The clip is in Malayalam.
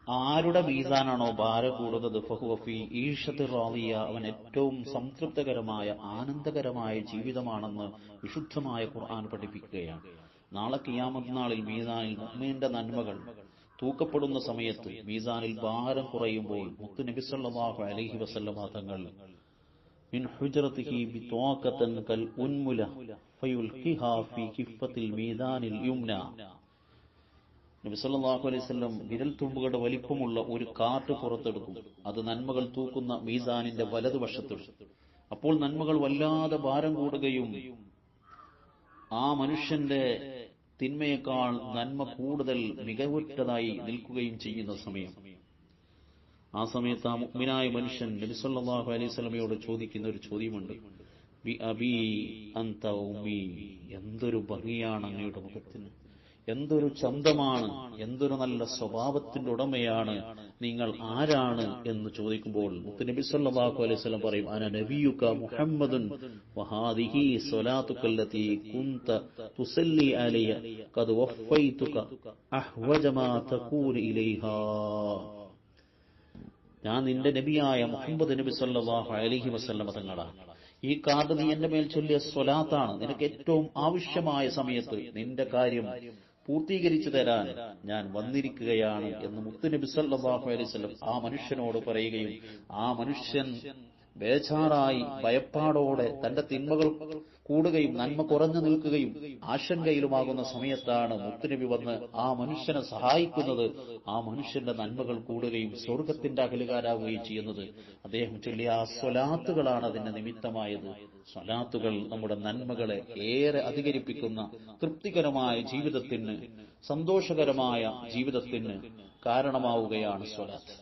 ആരുടെ മീസാനാണോ ഭാരം കൂടുന്നത് ഫഹുവ ഫീ ഈശത്തി റാളിയ, അവൻ ഏറ്റവും സംതൃപ്തകരമായ ആനന്ദകരമായ ജീവിതമാണെന്ന് വിശുദ്ധമായ ഖുർആൻ പഠിപ്പിക്കുകയാണ്. നാളെ ഖിയാമത്ത് നാളിൽ മീസാനിൽ മുഅ്മിനിന്റെ നന്മകൾ തൂക്കപ്പെടുന്ന സമയത്ത് മീസാനിൽ ഭാരം കുറയുമ്പോൾ മുത്ത് നബി സല്ലല്ലാഹു അലൈഹി വസല്ലമ തങ്ങൾ മിൻ ഹുജ്റതിഹി ബിത്വാഖതൻ കൽ ഉൻമുല ഫയുൽഖിഹാ ഫീ കിഫത്തിൽ മീസാനിൽ യുംന. നബി സല്ലല്ലാഹു അലൈഹി വസല്ലം വിരൽ തുമ്പുകളുടെ വലിപ്പമുള്ള ഒരു കാർട്ട് പുറത്തെടുക്കും. അത് നന്മകൾ തൂക്കുന്ന മീസാനിന്റെ വലതുവശത്തിടും. അപ്പോൾ നന്മകൾ വല്ലാതെ ഭാരം കൂടുകയും ആ മനുഷ്യന്റെ തിന്മയേക്കാൾ നന്മ കൂടുതൽ മികവുറ്റതായി നിൽക്കുകയും ചെയ്യുന്ന സമയം, ആ സമയത്ത് ആ മുഅ്മിനായ മനുഷ്യൻ നബി സല്ലല്ലാഹു അലൈഹി വസല്ലമയോട് ചോദിക്കുന്ന ഒരു ചോദ്യമുണ്ട്. ബി അബി അൻത ഉമ്മി, എന്തൊരു ഭംഗിയാണ് അങ്ങയുടെ മുഖത്തിന്, എന്തൊരു ചന്തമാണ്, എന്തൊരു നല്ല സ്വഭാവത്തിന്റെ ഉടമയാണ്, നിങ്ങൾ ആരാണ് എന്ന് ചോദിക്കുമ്പോൾ മുത്തുനബി സല്ലല്ലാഹു അലൈഹി വസല്ലം പറയും, അന നബിയുക മുഹമ്മദുൻ വഹാദിഹി സ്വലാത്തുകല്ലതി കുൻത തുസല്ലി അലയ്യ ഖദ് വഫൈതുക അഹ്വജ മാ തകൂന ഇലൈഹാ. ഞാൻ നിന്റെ നബിയായ മുഹമ്മദ് നബി സല്ലല്ലാഹു അലൈഹി വസല്ലം തങ്ങളാണ്. ഈ കാർഡ് നീ എന്റെ മേൽ ചൊല്ലിയ സ്വലാത്താണ്. നിനക്ക് ഏറ്റവും ആവശ്യമായ സമയത്ത് നിന്റെ കാര്യം പൂർത്തീകരിച്ചു തരാൻ ഞാൻ വന്നിരിക്കുകയാണ് എന്ന് മുത്തുനബി സല്ലല്ലാഹു അലൈഹി വസല്ലം ആ മനുഷ്യനോട് പറയുകയും, ആ മനുഷ്യൻ ബേജാറായി ഭയപ്പാടോടെ തന്റെ തിന്മകൾ കൂടുകയും നന്മ കുറഞ്ഞു നിൽക്കുകയും ആശങ്കയിലുമാകുന്ന സമയത്താണ് മുത്തുനബി വന്ന് ആ മനുഷ്യനെ സഹായിക്കുന്നത്. ആ മനുഷ്യന്റെ നന്മകൾ കൂടുകയും സ്വർഗത്തിന്റെ അകലുകാരാവുകയും ചെയ്യുന്നത് അദ്ദേഹം ചൊല്ലിയ ആ സ്വലാത്തുകളാണ് അതിന്റെ നിമിത്തമായത്. സ്വലാത്തുകൾ നമ്മുടെ നന്മകളെ ഏറെ അധികരിപ്പിക്കുന്ന തൃപ്തികരമായ ജീവിതത്തിന്, സന്തോഷകരമായ ജീവിതത്തിന് കാരണമാവുകയാണ് സ്വലാത്ത്.